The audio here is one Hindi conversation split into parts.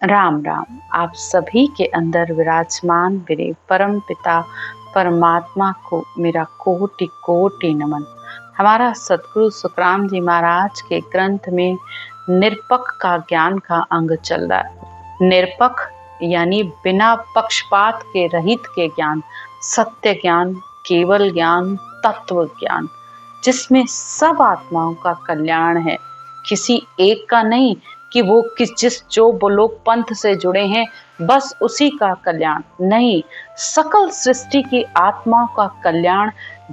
राम राम। आप सभी के अंदर विराजमान मेरे परम पिता परमात्मा को मेरा कोटि कोटि नमन। हमारा सतगुरु सुखराम जी महाराज के ग्रंथ में निरपक्ष का ज्ञान का अंग चल रहा है। निरपक्ष यानी बिना पक्षपात के रहित के ज्ञान, सत्य ज्ञान, केवल ज्ञान, तत्व ज्ञान, जिसमें सब आत्माओं का कल्याण है, किसी एक का नहीं कि वो जो लोग पंथ से जुड़े हैं बस उसी का कल्याण नहीं, सकल सृष्टि की आत्माओं का कल्याण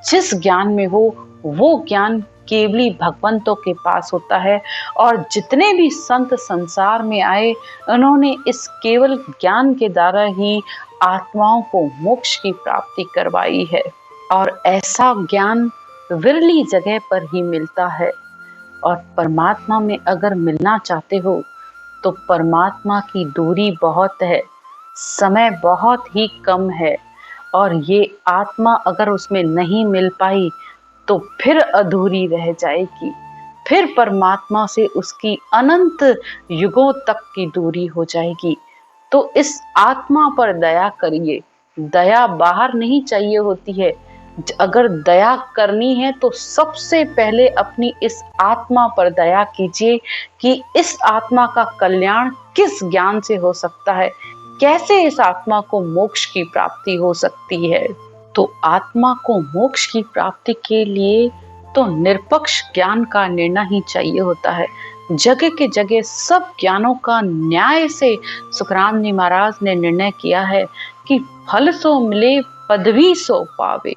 जिस ज्ञान में हो वो ज्ञान केवली भगवंतों के पास होता है। और जितने भी संत संसार में आए उन्होंने इस केवल ज्ञान के द्वारा ही आत्माओं को मोक्ष की प्राप्ति करवाई है। और ऐसा ज्ञान विरली जगह पर ही मिलता है। और परमात्मा में अगर मिलना चाहते हो तो परमात्मा की दूरी बहुत है, समय बहुत ही कम है, और ये आत्मा अगर उसमें नहीं मिल पाई तो फिर अधूरी रह जाएगी, फिर परमात्मा से उसकी अनंत युगों तक की दूरी हो जाएगी। तो इस आत्मा पर दया करिए। दया बाहर नहीं चाहिए होती है, अगर दया करनी है तो सबसे पहले अपनी इस आत्मा पर दया कीजिए कि इस आत्मा का कल्याण किस ज्ञान से हो सकता है, कैसे इस आत्मा को मोक्ष की प्राप्ति हो सकती है। तो आत्मा को मोक्ष की प्राप्ति के लिए तो निरपक्ष ज्ञान का निर्णय ही चाहिए होता है। जगह के जगह सब ज्ञानों का न्याय से सुखराम जी महाराज ने निर्णय किया है कि फल सो मिले पदवी सो पावे।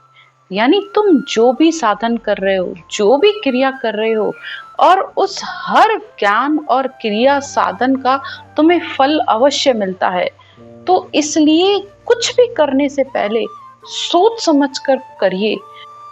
यानी तुम जो भी साधन कर रहे हो, जो भी क्रिया कर रहे हो, और उस हर ज्ञान और क्रिया साधन का तुम्हें फल अवश्य मिलता है। तो इसलिए कुछ भी करने से पहले सोच समझ कर करिए,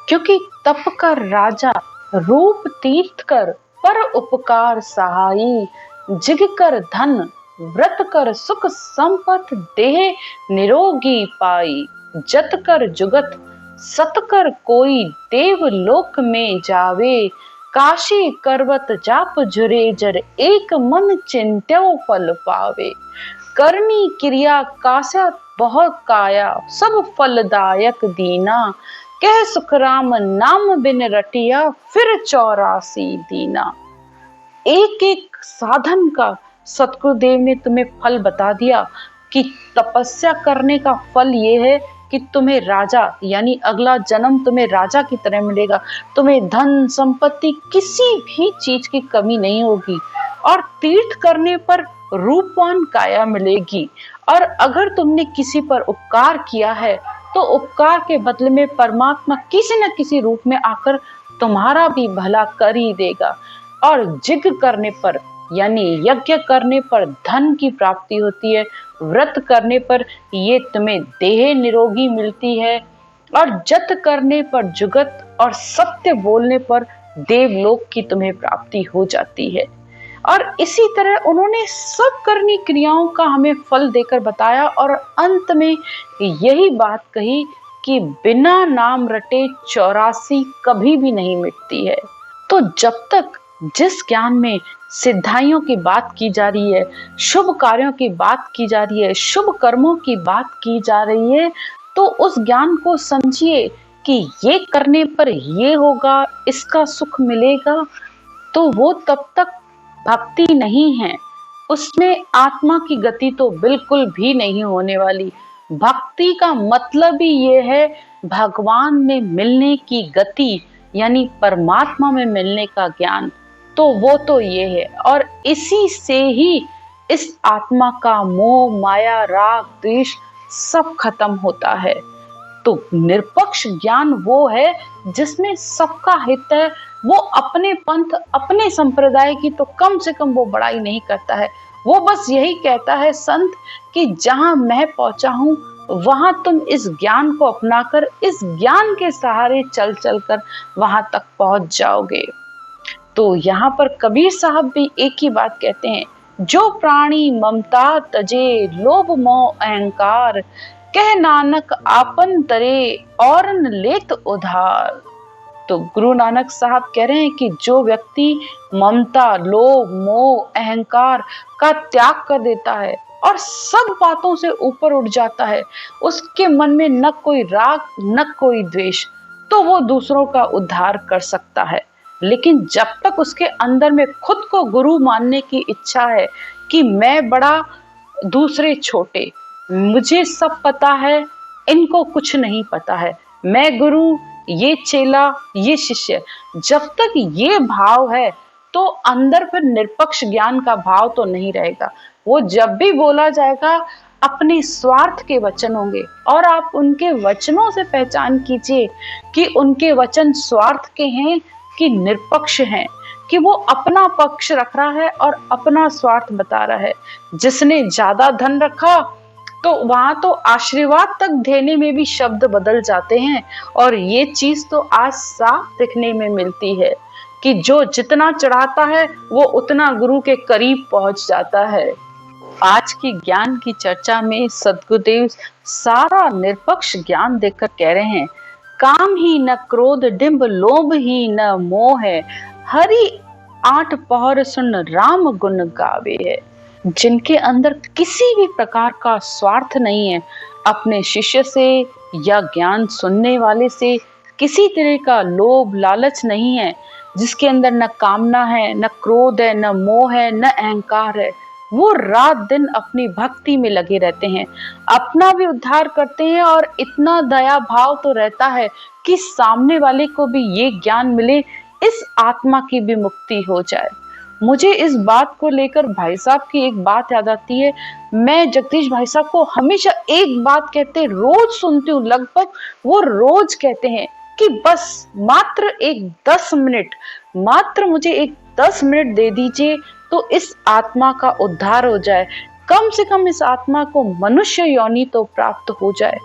क्योंकि तप कर राजा रूप तीर्थ कर पर उपकार सहाई, जिग कर धन व्रत कर सुख संपत देह निरोगी पाई, जत कर जुगत सत कर कोई देव लोक में जावे, काशी करवत जाप जुरे जर एक मन चिंत्यो फल पावे, करनी क्रिया कासा बहुत काया सब फलदायक दीना, कह सुखराम नाम बिन रटिया फिर 84 दीना। एक एक साधन का सतगुरुदेव ने तुम्हें फल बता दिया कि तपस्या करने का फल ये है कि तुम्हें राजा यानी अगला जन्म तुम्हें राजा की तरह मिलेगा, तुम्हें धन संपत्ति किसी भी चीज की कमी नहीं होगी, और तीर्थ करने पर रूपवान काया मिलेगी। और अगर तुमने किसी पर उपकार किया है तो उपकार के बदले में परमात्मा किसी न किसी रूप में आकर तुम्हारा भी भला कर ही देगा। और जिग करने पर यानी यज्ञ करने पर धन की प्राप्ति होती है, व्रत करने पर ये तुम्हें देह निरोगी मिलती है, और जत करने पर जुगत और सत्य बोलने पर देवलोक की तुम्हें प्राप्ति हो जाती है। और इसी तरह उन्होंने सब करनी क्रियाओं का हमें फल देकर बताया, और अंत में यही बात कही कि बिना नाम रटे 84 कभी भी नहीं मिटती है। तो जब तक जिस ज्ञान में सिद्धाइयों की बात की जा रही है, शुभ कार्यों की बात की जा रही है, शुभ कर्मों की बात की जा रही है, तो उस ज्ञान को समझिए कि ये करने पर ये होगा, इसका सुख मिलेगा। तो वो तब तक भक्ति नहीं है, उसमें आत्मा की गति तो बिल्कुल भी नहीं होने वाली। भक्ति का मतलब ही ये है भगवान में मिलने की गति, यानी परमात्मा में मिलने का ज्ञान। तो वो तो ये है, और इसी से ही इस आत्मा का मोह माया राग द्वेष सब खत्म होता है। तो निरपक्ष ज्ञान वो है जिसमें सबका हित है, वो अपने पंथ अपने संप्रदाय की तो कम से कम वो बड़ाई नहीं करता है। वो बस यही कहता है संत कि जहां मैं पहुंचा हूं वहां तुम इस ज्ञान को अपनाकर इस ज्ञान के सहारे चल चल कर वहां तक पहुंच जाओगे। तो यहाँ पर कबीर साहब भी एक ही बात कहते हैं, जो प्राणी ममता तजे लोभ मोह अहंकार, कह नानक आपन तरे और न लेत उधार। तो गुरु नानक साहब कह रहे हैं कि जो व्यक्ति ममता, लोभ, मोह, अहंकार का त्याग कर देता है और सब बातों से ऊपर उठ जाता है, उसके मन में न कोई राग न कोई द्वेष, तो वो दूसरों का उद्धार कर सकता है। लेकिन जब तक उसके अंदर में खुद को गुरु मानने की इच्छा है कि मैं बड़ा दूसरे छोटे, मुझे सब पता है, इनको कुछ नहीं पता है, मैं गुरु, ये चेला, ये शिष्य, जब तक ये भाव है तो अंदर फिर निरपक्ष ज्ञान का भाव तो नहीं रहेगा। वो जब भी बोला जाएगा अपने स्वार्थ के वचन होंगे, और आप उनके वचनों से पहचान कीजिए कि उनके वचन स्वार्थ के हैं कि निरपक्ष हैं, कि वो अपना पक्ष रख रहा है और अपना स्वार्थ बता रहा है। जिसने ज्यादा धन रखा तो वहां तो आशीर्वाद तक देने में भी शब्द बदल जाते हैं, और ये चीज तो आज साफ दिखने में मिलती है कि जो जितना चढ़ाता है वो उतना गुरु के करीब पहुंच जाता है। आज की ज्ञान की चर्चा में सद्गुरुदेव सारा निरपक्ष ज्ञान देकर कह रहे हैं, काम ही न क्रोध डिंब लोभ ही न मोह है, हरि 8 पहर सुन राम गुण गावे है। जिनके अंदर किसी भी प्रकार का स्वार्थ नहीं है, अपने शिष्य से या ज्ञान सुनने वाले से किसी तरह का लोभ लालच नहीं है, जिसके अंदर न कामना है, न क्रोध है, न मोह है, न अहंकार है, वो रात दिन अपनी भक्ति में लगे रहते हैं, अपना भी उद्धार करते हैं, और इतना दया भाव तो रहता है कि सामने वाले को भी ये ज्ञान मिले, इस आत्मा की भी मुक्ति हो जाए। मुझे इस बात को लेकर भाई साहब की एक बात याद आती है। मैं जगदीश भाई साहब को हमेशा एक बात कहते, रोज सुनती हूँ, लगभग वो रोज कहते हैं कि बस मात्र एक 10 मिनट, मात्र मुझे एक 10 मिनट दे दीजिए तो इस आत्मा का उद्धार हो जाए, कम से कम इस आत्मा को मनुष्य योनि तो प्राप्त हो जाए।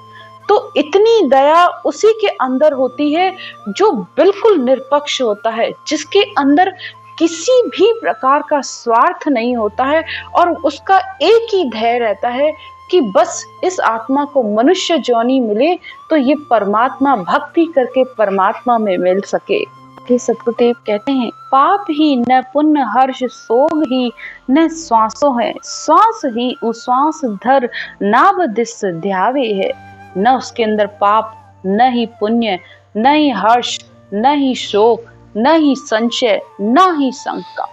तो इतनी दया उसी के अंदर होती है जो बिल्कुल निरपक्ष होता है, जिसके अंदर किसी भी प्रकार का स्वार्थ नहीं होता है, और उसका एक ही ध्येय रहता है कि बस इस आत्मा को मनुष्य योनि मिले तो ये परमात्मा भक्ति करके परमात्मा में मिल सके। सतगुरुदेव कहते हैं, पाप ही न पुण्य हर्ष सोग ही न श्वासो है, श्वास ही उश्वास धर नाभ दिस ध्यावे है। न उसके अंदर पाप, न ही पुण्य, न ही हर्ष, न ही शोक, न ही संशय, न ही शंका,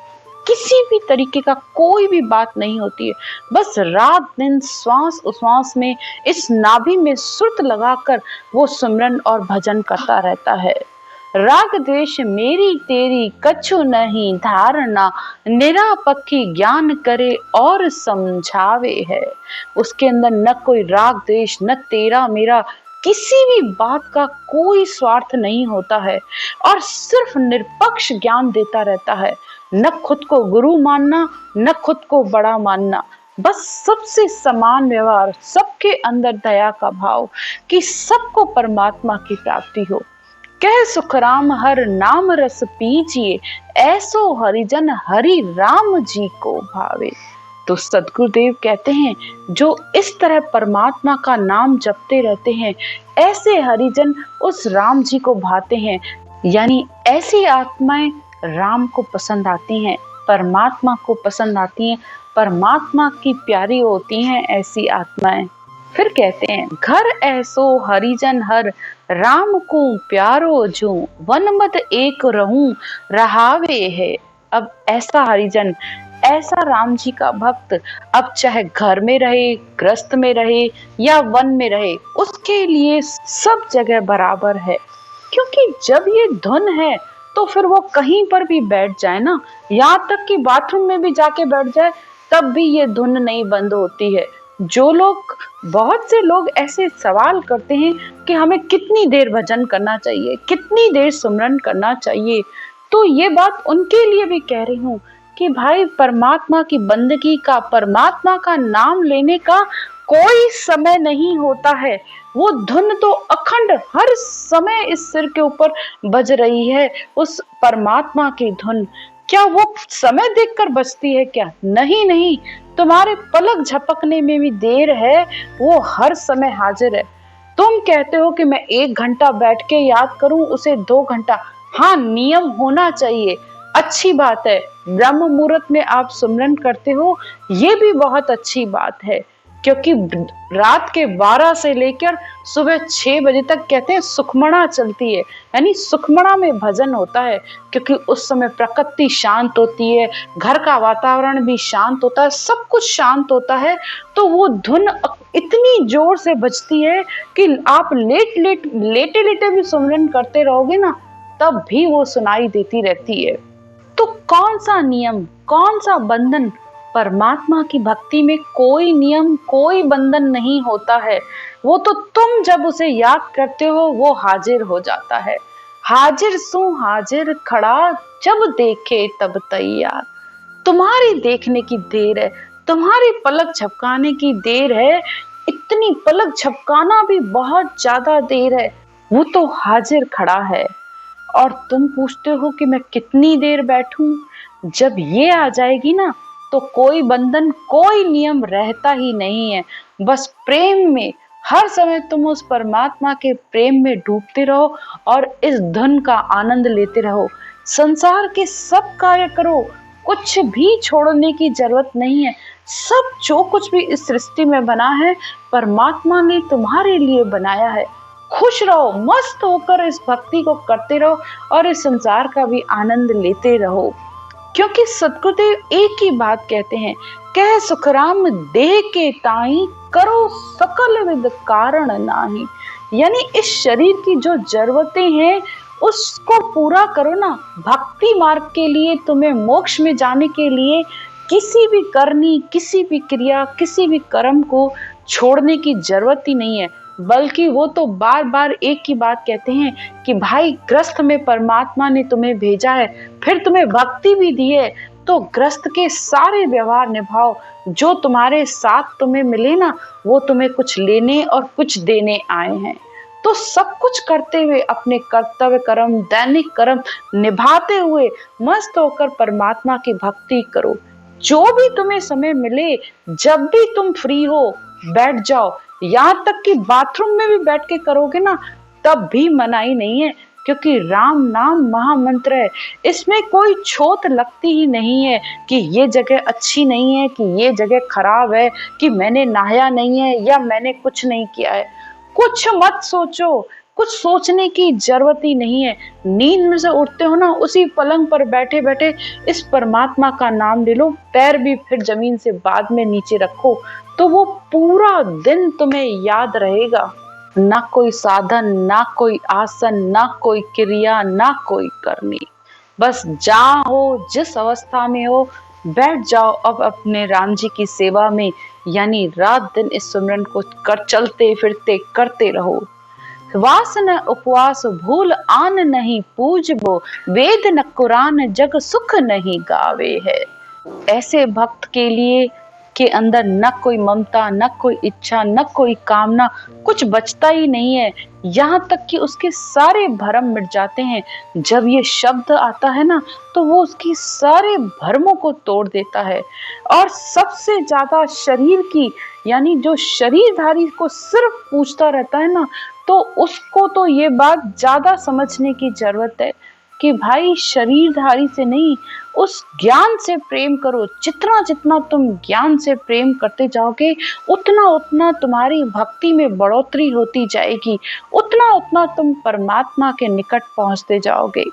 किसी भी तरीके का कोई भी बात नहीं होती है। बस रात दिन श्वास उश्वास में इस नाभि में सुरत लगाकर वो सिमरन और भजन करता रहता है। राग द्वेष मेरी तेरी कछु नहीं धारणा, निरापक्खी ज्ञान करे और समझावे है। उसके अंदर न कोई राग द्वेष, न तेरा मेरा, किसी भी बात का कोई स्वार्थ नहीं होता है, और सिर्फ निरपक्ष ज्ञान देता रहता है। न खुद को गुरु मानना, न खुद को बड़ा मानना, बस सबसे समान व्यवहार, सबके अंदर दया का भाव कि सबको परमात्मा की प्राप्ति हो। कह सुखराम हर नाम रस पीजिए, ऐसो हरिजन हरि राम जी को भावे। तो सद्गुरुदेव कहते हैं, जो इस तरह परमात्मा का नाम जपते रहते हैं, ऐसे हरिजन उस राम जी को भाते हैं। यानी ऐसी आत्माएं राम को पसंद आती हैं, परमात्मा को पसंद आती हैं, परमात्मा की प्यारी होती हैं ऐसी आत्माएं। फिर कहते हैं, घर ऐसो हरिजन हर राम को प्यारो जो, वन मत एक रहूं रहावे है। अब ऐसा हरिजन, ऐसा राम जी का भक्त, अब चाहे घर में रहे, ग्रस्त में रहे या वन में रहे, उसके लिए सब जगह बराबर है। क्योंकि जब ये धुन है तो फिर वो कहीं पर भी बैठ जाए ना, यहाँ तक कि बाथरूम में भी जाके बैठ जाए, तब भी ये धुन नहीं बंद होती है। जो लोग, बहुत से लोग ऐसे सवाल करते हैं कि हमें कितनी देर भजन करना चाहिए, कितनी देर सुमरन करना चाहिए, तो ये बात उनके लिए भी कह रही हूँ कि भाई परमात्मा की बंदगी का, परमात्मा का नाम लेने का कोई समय नहीं होता है। वो धुन तो अखंड हर समय इस सिर के ऊपर बज रही है, उस परमात्मा की धुन। क्या वो समय देखकर बजती है क्या? नहीं नहीं, तुम्हारे पलक झपकने में भी देर है, वो हर समय हाजिर है। तुम कहते हो कि मैं 1 घंटा बैठ के याद करूं, उसे 2 घंटा, हाँ, नियम होना चाहिए, अच्छी बात है। ब्रह्म मुहूर्त में आप सुमिरन करते हो, ये भी बहुत अच्छी बात है, क्योंकि रात के 12 से लेकर सुबह 6 बजे तक कहते हैं सुखमणा चलती है, यानी सुखमणा में भजन होता है, क्योंकि उस समय प्रकृति शांत होती है, घर का वातावरण भी शांत होता है, सब कुछ शांत होता है। तो वो धुन इतनी जोर से बजती है कि आप लेटे लेटे भी सुमिरन करते रहोगे ना, तब भी वो सुनाई देती रहती है। तो कौन सा नियम, कौन सा बंधन? परमात्मा की भक्ति में कोई नियम, कोई बंधन नहीं होता है। वो तो तुम जब उसे याद करते हो वो हाजिर हो जाता है। हाजिर सू हाजिर खड़ा, जब देखे तब तैयार। तुम्हारी देखने की देर है, तुम्हारी पलक झपकाने की देर है, इतनी पलक झपकाना भी बहुत ज्यादा देर है। वो तो हाजिर खड़ा है, और तुम पूछते हो कि मैं कितनी देर बैठूं। जब ये आ जाएगी ना, तो कोई बंधन, कोई नियम रहता ही नहीं है। बस प्रेम में हर समय तुम उस परमात्मा के प्रेम में डूबते रहो और इस धुन का आनंद लेते रहो। संसार के सब कार्य करो, कुछ भी छोड़ने की जरूरत नहीं है। सब जो कुछ भी इस सृष्टि में बना है, परमात्मा ने तुम्हारे लिए बनाया है। खुश रहो, मस्त होकर इस भक्ति को करते रहो और इस संसार का भी आनंद लेते रहो। क्योंकि सद्गुरुदेव एक ही बात कहते हैं, कह सुखराम देह के ताई, करो सकल विद कारण नाही। यानी इस शरीर की जो जरूरतें हैं उसको पूरा करो ना। भक्ति मार्ग के लिए, तुम्हें मोक्ष में जाने के लिए किसी भी करनी, किसी भी क्रिया, किसी भी कर्म को छोड़ने की जरूरत ही नहीं है। बल्कि वो तो बार बार एक ही बात कहते हैं कि भाई, ग्रस्त में परमात्मा ने तुम्हें भेजा है, फिर तुम्हें भक्ति भी दी है, तो ग्रस्त के सारे व्यवहार निभाओ। जो तुम्हारे साथ तुम्हें मिले ना, वो तुम्हें कुछ लेने और कुछ देने आए हैं। तो सब कुछ करते हुए, अपने कर्तव्य कर्म, दैनिक कर्म निभाते हुए मस्त होकर परमात्मा की भक्ति करो। जो भी तुम्हें समय मिले, जब भी तुम फ्री हो, बैठ जाओ। यहाँ तक कि बाथरूम में भी बैठ के करोगे ना, तब भी मनाही नहीं है, क्योंकि राम नाम महामंत्र है। इसमें कोई छोट लगती ही नहीं है कि ये जगह अच्छी नहीं है, कि ये जगह खराब है, कि मैंने नहाया नहीं है या मैंने कुछ नहीं किया है। कुछ मत सोचो, कुछ सोचने की जरूरत ही नहीं है। नींद में से उठते हो ना, उसी पलंग पर बैठे बैठे इस परमात्मा का नाम ले लो। पैर भी फिर जमीन से बाद में नीचे रखो, तो वो पूरा दिन तुम्हें याद रहेगा। ना कोई साधन, ना कोई आसन, ना कोई क्रिया, ना कोई करनी। बस जहाँ हो, जिस अवस्था में हो, बैठ जाओ अब अपने राम जी की सेवा में। यानी रात दिन इस सुमिरन को कर चलते फिरते करते रहो। वास न उपवास भूल आन नहीं पूजबो, वेद न कुरान जग सुख नहीं गावे है। ऐसे भक्त के लिए के अंदर न कोई ममता, न कोई इच्छा, न कोई कामना, कुछ बचता ही नहीं है। यहाँ तक कि उसके सारे भरम मिट जाते हैं। जब ये शब्द आता है ना, तो वो उसकी सारे भरमों को तोड़ देता है। और सबसे ज्यादा शरीर की, यानी जो शरीरधारी को सिर्फ पूछता रहता है ना, तो उसको तो ये बात ज्यादा समझने की जरूरत है कि भाई, शरीरधारी से नहीं, उस ज्ञान से प्रेम करो। जितना जितना तुम ज्ञान से प्रेम करते जाओगे, उतना उतना तुम्हारी भक्ति में बढ़ोतरी होती जाएगी, उतना उतना तुम परमात्मा के निकट पहुंचते जाओगे।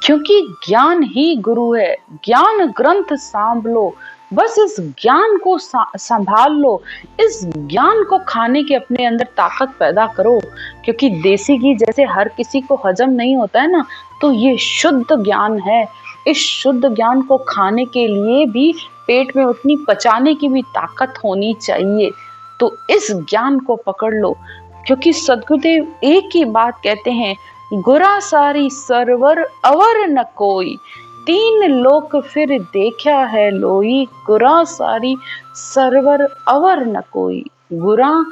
क्योंकि ज्ञान ही गुरु है। ज्ञान ग्रंथ सांभ लो, बस इस ज्ञान को संभाल लो। इस ज्ञान को खाने की अपने अंदर ताकत पैदा करो। क्योंकि देसी घी जैसे हर किसी को हजम नहीं होता है ना, तो ये शुद्ध ज्ञान है। इस शुद्ध ज्ञान को खाने के लिए भी पेट में उतनी पचाने की भी ताकत होनी चाहिए। तो इस ज्ञान को पकड़ लो। क्योंकि सद्गुरुदेव एक ही बात कहते हैं, गुरा सारी सरवर अवर न कोई, तीन लोक फिर देखा है लोई, गुरा सारी सरवर अवर न कोई। गुरा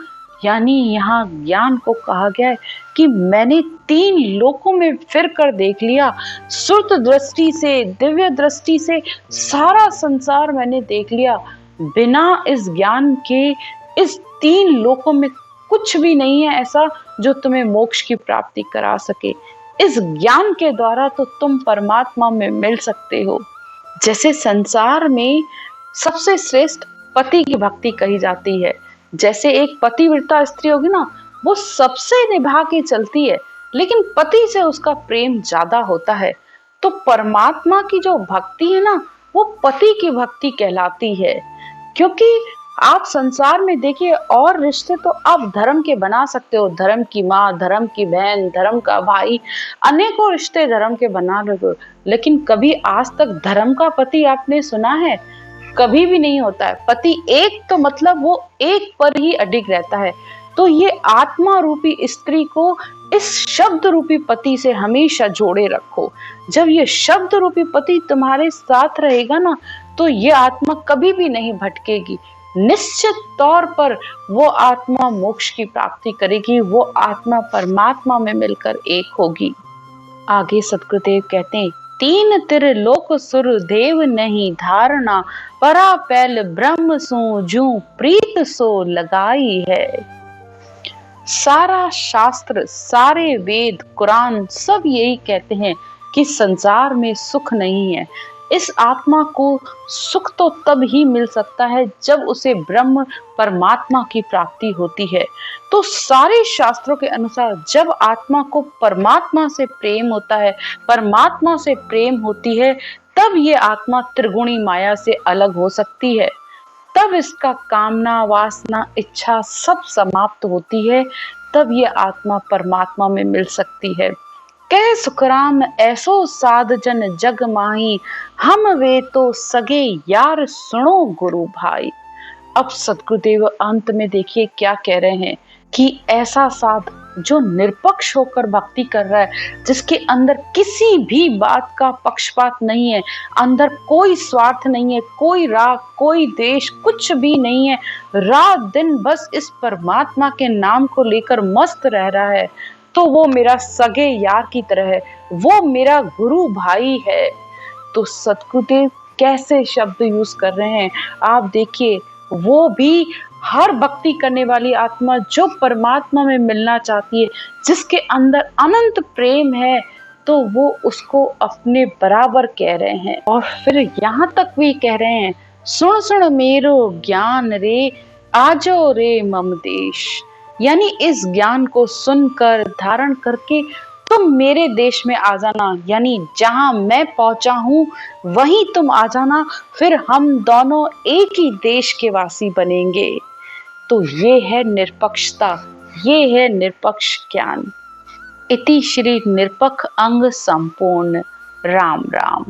यानी यहाँ ज्ञान को कहा गया है कि मैंने तीन लोकों में फिर कर देख लिया। श्रुत दृष्टि से, दिव्य दृष्टि से सारा संसार मैंने देख लिया। बिना इस ज्ञान के इस तीन लोकों में कुछ भी नहीं है ऐसा जो तुम्हें मोक्ष की प्राप्ति करा सके। इस ज्ञान के द्वारा तो तुम परमात्मा में मिल सकते हो। जैसे संसार में सबसे श्रेष्ठ पति की भक्ति कही जाती है, जैसे एक पतिव्रता स्त्री होगी ना, वो सबसे निभा के चलती है, लेकिन पति से उसका प्रेम ज्यादा होता है। तो परमात्मा की जो भक्ति है ना, वो पति की भक्ति कहलाती है। क्योंकि आप संसार में देखिए, और रिश्ते तो आप धर्म के बना सकते हो, धर्म की माँ, धर्म की बहन, धर्म का भाई, अनेकों रिश्ते धर्म के बना रहे हो, लेकिन कभी आज तक धर्म का पति आपने सुना है? कभी भी नहीं होता है। पति एक तो मतलब वो एक पर ही अडिग रहता है। तो ये आत्मा रूपी स्त्री को इस शब्द रूपी पति से हमेशा जोड़े रखो। जब ये शब्द रूपी पति तुम्हारे साथ रहेगा ना, तो ये आत्मा कभी भी नहीं भटकेगी। निश्चित तौर पर वो आत्मा मोक्ष की प्राप्ति करेगी, वो आत्मा परमात्मा में मिलकर एक होगी। आगे सतगुरुदेव कहते हैं, तीन त्रिलोक सुर देव नहीं धारणा, परा पैल ब्रह्म सो जू प्रीत सो लगाई है। सारा शास्त्र, सारे वेद, कुरान सब यही कहते हैं कि संसार में सुख नहीं है। इस आत्मा को सुख तो तब ही मिल सकता है जब उसे ब्रह्म परमात्मा की प्राप्ति होती है। तो सारे शास्त्रों के अनुसार जब आत्मा को परमात्मा से प्रेम होता है, परमात्मा से प्रेम होती है, तब ये आत्मा त्रिगुणी माया से अलग हो सकती है। तब इसका कामना, वासना, इच्छा सब समाप्त होती है। तब ये आत्मा परमात्मा में मिल सकती है। कह सुखराम ऐसो साध जन जग माही, हम वे तो सगे यार सुनो गुरु भाई। अब सतगुरुदेव अंत में देखिए क्या कह रहे हैं कि ऐसा साध जो निरपक्ष होकर भक्ति कर रहा है, जिसके अंदर किसी भी बात का पक्षपात नहीं है, अंदर कोई स्वार्थ नहीं है, कोई राग, कोई द्वेष, कुछ भी नहीं है, रात दिन बस इस परमात्मा के नाम को लेकर मस्त रह रहा है, तो वो मेरा सगे यार की तरह है, वो मेरा गुरु भाई है। तो सतगुरुदेव कैसे शब्द यूज कर रहे हैं आप देखिए। वो भी हर भक्ति करने वाली आत्मा जो परमात्मा में मिलना चाहती है, जिसके अंदर अनंत प्रेम है, तो वो उसको अपने बराबर कह रहे हैं। और फिर यहाँ तक भी कह रहे हैं, सुन सुन मेरो ज्ञान रे, आजो रे मम देश। यानी इस ज्ञान को सुनकर, धारण करके तुम मेरे देश में आ जाना, यानी जहां मैं पहुंचा हूं वहीं तुम आ जाना, फिर हम दोनों एक ही देश के वासी बनेंगे। तो ये है निरपक्षता, ये है निरपक्ष ज्ञान। इति श्री निरपक्ष अंग संपूर्ण। राम राम।